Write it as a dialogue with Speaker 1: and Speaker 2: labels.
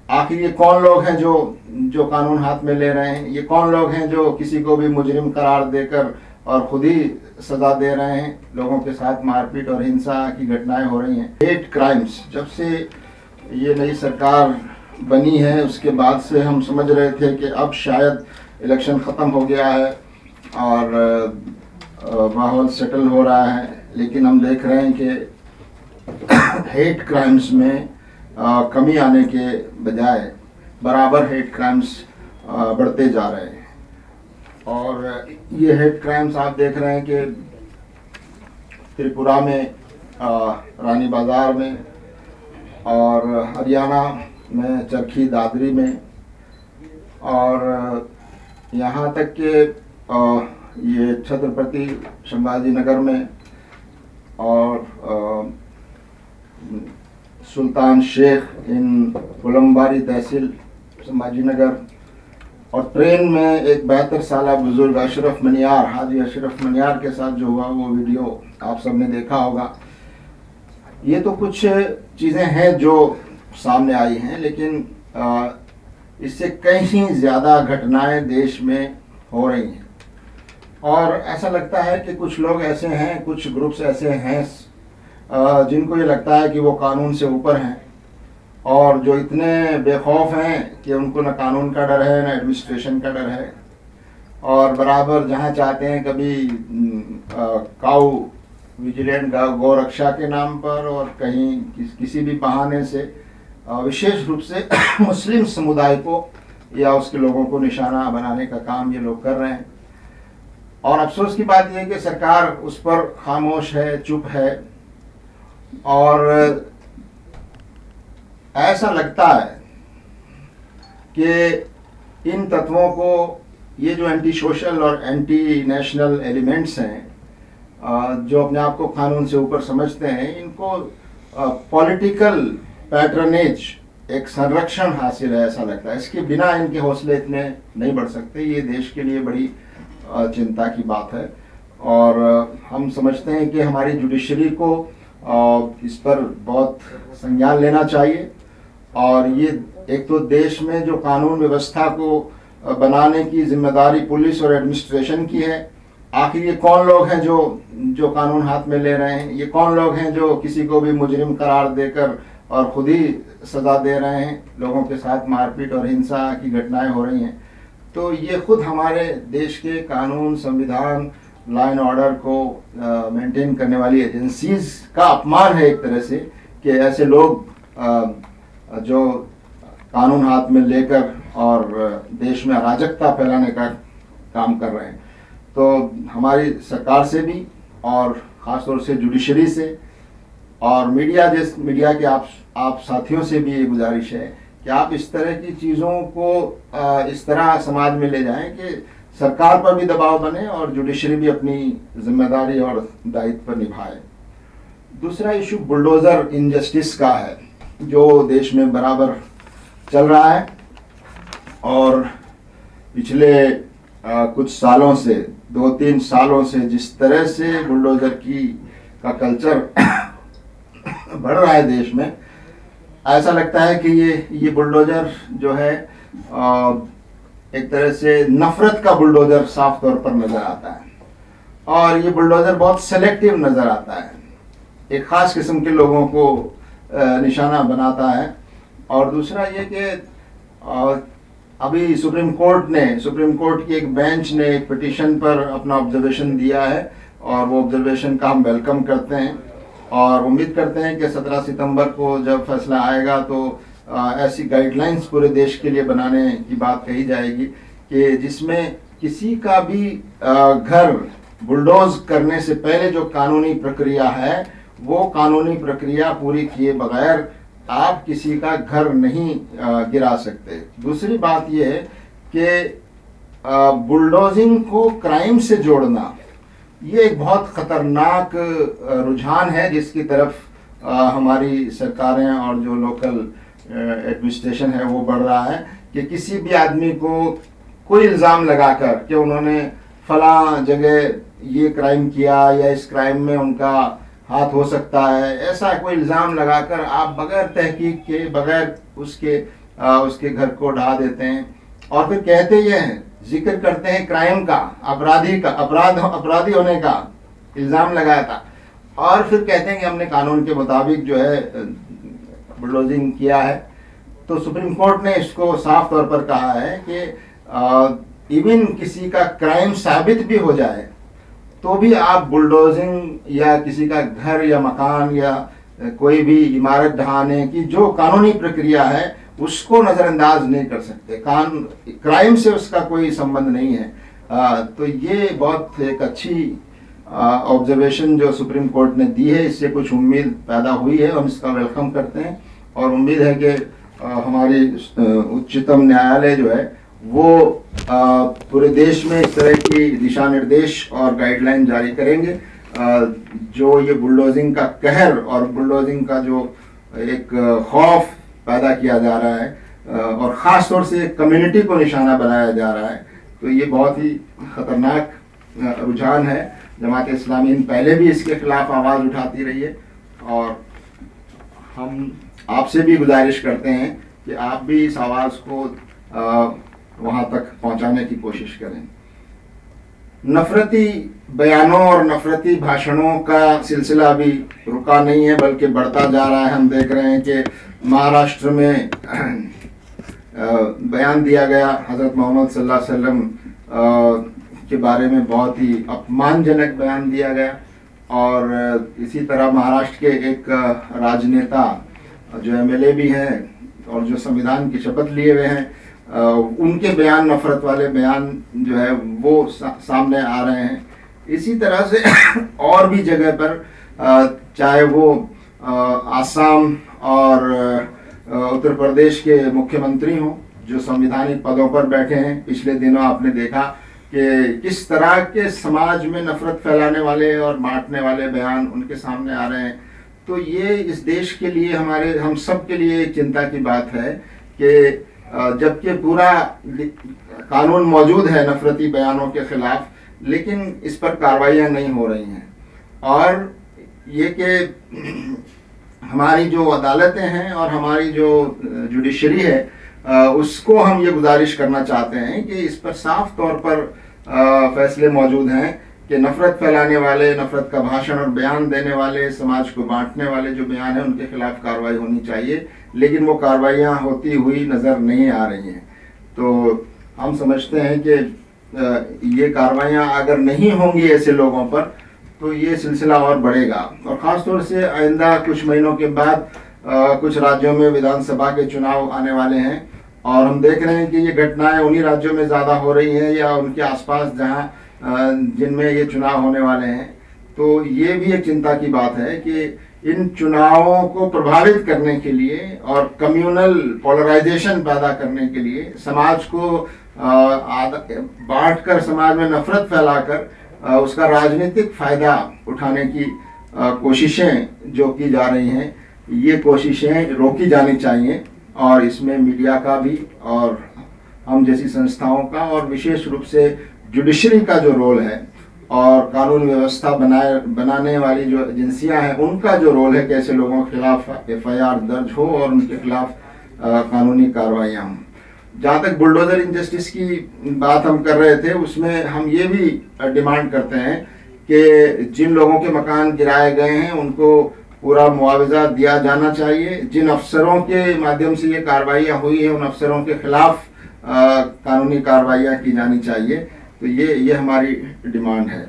Speaker 1: आखिर ये कौन लोग हैं जो जो कानून हाथ में ले रहे हैं? ये कौन लोग हैं जो किसी को भी मुजरिम करार देकर और खुद ही सजा दे रहे हैं? लोगों के साथ मारपीट और हिंसा की घटनाएं हो रही हैं। हेट क्राइम्स, जब से ये नई सरकार बनी है उसके बाद से हम समझ रहे थे कि अब शायद इलेक्शन ख़त्म हो गया है और माहौल सेटल हो रहा है, लेकिन हम देख रहे हैं कि हेट क्राइम्स में कमी आने के बजाय बराबर हेट क्राइम्स बढ़ते जा रहे हैं। और ये हेट क्राइम्स आप देख रहे हैं कि त्रिपुरा में रानी बाज़ार में और हरियाणा में चरखी दादरी में और यहाँ तक कि ये छत्रपति संभाजी नगर में और सुल्तान शेख इन फुलमबारी तहसील संभाजी नगर, और ट्रेन में एक 72 साल बुजुर्ग अशरफ मनियार, हाजी अशरफ मनियार के साथ जो हुआ वो वीडियो आप सब ने देखा होगा। ये तो कुछ चीज़ें हैं जो सामने आई हैं, लेकिन इससे कहीं ज़्यादा घटनाएं देश में हो रही हैं। और ऐसा लगता है कि कुछ लोग ऐसे हैं, कुछ ग्रुप्स ऐसे हैं जिनको ये लगता है कि वो कानून से ऊपर हैं और जो इतने बेखौफ हैं कि उनको ना कानून का डर है ना एडमिनिस्ट्रेशन का डर है, और बराबर जहाँ चाहते हैं कभी काऊ विजिलेंट गौ रक्षा के नाम पर और कहीं किसी भी बहाने से विशेष रूप से मुस्लिम समुदाय को या उसके लोगों को निशाना बनाने का काम ये लोग कर रहे हैं। और अफसोस की बात यह है कि सरकार उस पर खामोश है, चुप है, और ऐसा लगता है कि इन तत्वों को, ये जो एंटी सोशल और एंटी नेशनल एलिमेंट्स हैं जो अपने आप को कानून से ऊपर समझते हैं, इनको पॉलिटिकल पैट्रनेज, एक संरक्षण हासिल है ऐसा लगता है। इसके बिना इनके हौसले इतने नहीं बढ़ सकते। ये देश के लिए बड़ी चिंता की बात है और हम समझते हैं कि हमारी जुडिशरी को इस पर बहुत संज्ञान लेना चाहिए। और ये एक तो देश में जो कानून व्यवस्था को बनाने की जिम्मेदारी पुलिस और एडमिनिस्ट्रेशन की है, आखिर ये कौन लोग हैं जो जो कानून हाथ में ले रहे हैं? ये कौन लोग हैं जो किसी को भी मुजरिम करार देकर और खुद ही सजा दे रहे हैं? लोगों के साथ मारपीट और हिंसा की घटनाएं हो रही हैं। तो ये खुद हमारे देश के कानून, संविधान, लॉ एंड ऑर्डर को मेंटेन करने वाली एजेंसीज का अपमान है एक तरह से, कि ऐसे लोग जो कानून हाथ में लेकर और देश में अराजकता फैलाने का काम कर रहे हैं। तो हमारी सरकार से भी और ख़ासतौर से जुडिशरी से और मीडिया के आप साथियों से भी ये गुजारिश है कि आप इस तरह की चीज़ों को इस तरह समाज में ले जाएं कि सरकार पर भी दबाव बने और जुडिशरी भी अपनी जिम्मेदारी और दायित्व निभाए। दूसरा इशू बुलडोज़र इनजस्टिस का है जो देश में बराबर चल रहा है और पिछले कुछ सालों से, 2-3 सालों से जिस तरह से बुलडोज़र का कल्चर बढ़ रहा है देश में, ऐसा लगता है कि ये बुलडोज़र जो है एक तरह से नफरत का बुलडोज़र साफ तौर पर नज़र आता है और ये बुलडोज़र बहुत सेलेक्टिव नज़र आता है, एक ख़ास किस्म के लोगों को निशाना बनाता है। और दूसरा ये कि अभी सुप्रीम कोर्ट की एक बेंच ने एक पिटीशन पर अपना ऑब्जर्वेशन दिया है और वो ऑब्जर्वेशन का हम वेलकम करते हैं और उम्मीद करते हैं कि 17 सितंबर को जब फैसला आएगा तो ऐसी गाइडलाइंस पूरे देश के लिए बनाने की बात कही जाएगी कि जिसमें किसी का भी घर बुलडोज करने से पहले जो कानूनी प्रक्रिया है वो कानूनी प्रक्रिया पूरी किए बगैर आप किसी का घर नहीं गिरा सकते। दूसरी बात यह है कि बुलडोजिंग को क्राइम से जोड़ना ये एक बहुत ख़तरनाक रुझान है जिसकी तरफ हमारी सरकारें और जो लोकल एडमिनिस्ट्रेशन है वो बढ़ रहा है कि किसी भी आदमी को कोई इल्ज़ाम लगाकर कि उन्होंने फला जगह ये क्राइम किया या इस क्राइम में उनका हाथ हो सकता है, ऐसा कोई इल्ज़ाम लगाकर आप बगैर तहकीक के, बगैर उसके उसके घर को ढा देते हैं। और फिर कहते ये हैं, जिक्र करते हैं क्राइम का, अपराधी होने का इल्ज़ाम लगाया था, और फिर कहते हैं कि हमने कानून के मुताबिक जो है बुलडोजिंग किया है। तो सुप्रीम कोर्ट ने इसको साफ तौर पर कहा है कि इवन किसी का क्राइम साबित भी हो जाए तो भी आप बुलडोजिंग या किसी का घर या मकान या कोई भी इमारत ढहाने की जो कानूनी प्रक्रिया है उसको नज़रअंदाज नहीं कर सकते। क्राइम से उसका कोई संबंध नहीं है। तो ये बहुत एक अच्छी ऑब्जर्वेशन जो सुप्रीम कोर्ट ने दी है, इससे कुछ उम्मीद पैदा हुई है, हम इसका वेलकम करते हैं और उम्मीद है कि हमारी उच्चतम न्यायालय जो है वो पूरे देश में इस तरह की दिशा निर्देश और गाइडलाइन जारी करेंगे जो ये बुलडोजिंग का कहर और बुलडोजिंग का जो एक खौफ पैदा किया जा रहा है और ख़ास तौर से कम्युनिटी को निशाना बनाया जा रहा है। तो ये बहुत ही ख़तरनाक रुझान है। जमात इस्लामी पहले भी इसके खिलाफ आवाज़ उठाती रही है और हम आपसे भी गुजारिश करते हैं कि आप भी इस आवाज़ को वहाँ तक पहुँचाने की कोशिश करें। नफरती बयानों और नफरती भाषणों का सिलसिला भी रुका नहीं है बल्कि बढ़ता जा रहा है। हम देख रहे हैं कि महाराष्ट्र में बयान दिया गया हज़रत मोहम्मद सल्लल्लाहु अलैहि वसल्लम के बारे में, बहुत ही अपमानजनक बयान दिया गया। और इसी तरह महाराष्ट्र के एक राजनेता जो एमएलए भी हैं और जो संविधान की शपथ लिए हुए हैं, उनके बयान, नफरत वाले बयान जो है वो सामने आ रहे हैं। इसी तरह से और भी जगह पर चाहे वो आसाम और उत्तर प्रदेश के मुख्यमंत्री हों जो संवैधानिक पदों पर बैठे हैं, पिछले दिनों आपने देखा कि किस तरह के समाज में नफरत फैलाने वाले और बांटने वाले बयान उनके सामने आ रहे हैं। तो ये इस देश के लिए, हम सब के लिए एक चिंता की बात है कि जबकि पूरा कानून मौजूद है नफरती बयानों के खिलाफ, लेकिन इस पर कार्रवाइयाँ नहीं हो रही हैं। और ये कि हमारी जो अदालतें हैं और हमारी जो जुडिशरी है उसको हम ये गुजारिश करना चाहते हैं कि इस पर साफ तौर पर फैसले मौजूद हैं कि नफरत फैलाने वाले, नफरत का भाषण और बयान देने वाले, समाज को बांटने वाले जो बयान है उनके खिलाफ कार्रवाई होनी चाहिए, लेकिन वो कार्रवाइयाँ होती हुई नज़र नहीं आ रही हैं। तो हम समझते हैं कि ये कार्रवाइयाँ अगर नहीं होंगी ऐसे लोगों पर तो ये सिलसिला और बढ़ेगा। और ख़ास तौर से आइंदा कुछ महीनों के बाद कुछ राज्यों में विधानसभा के चुनाव आने वाले हैं और हम देख रहे हैं कि ये घटनाएं उन्हीं राज्यों में ज़्यादा हो रही हैं या उनके आसपास जहां जिनमें ये चुनाव होने वाले हैं। तो ये भी एक चिंता की बात है कि इन चुनावों को प्रभावित करने के लिए और कम्युनल पोलराइजेशन पैदा करने के लिए, समाज को बांटकर, समाज में नफरत फैलाकर उसका राजनीतिक फ़ायदा उठाने की कोशिशें जो की जा रही हैं, ये कोशिशें रोकी जानी चाहिए। और इसमें मीडिया का भी और हम जैसी संस्थाओं का और विशेष रूप से जुडिशरी का जो रोल है और कानून व्यवस्था बनाने वाली जो एजेंसियां हैं उनका जो रोल है कि ऐसे लोगों के खिलाफ एफआईआर दर्ज हो और उनके खिलाफ कानूनी कार्रवाइयाँ हों। जहाँ तक बुलडोजर इंजस्टिस की बात हम कर रहे थे, उसमें हम ये भी डिमांड करते हैं कि जिन लोगों के मकान गिराए गए हैं उनको पूरा मुआवजा दिया जाना चाहिए। जिन अफसरों के माध्यम से ये कार्रवाइयाँ हुई हैं उन अफसरों के खिलाफ कानूनी कार्रवाइयाँ की जानी चाहिए। तो ये हमारी डिमांड है।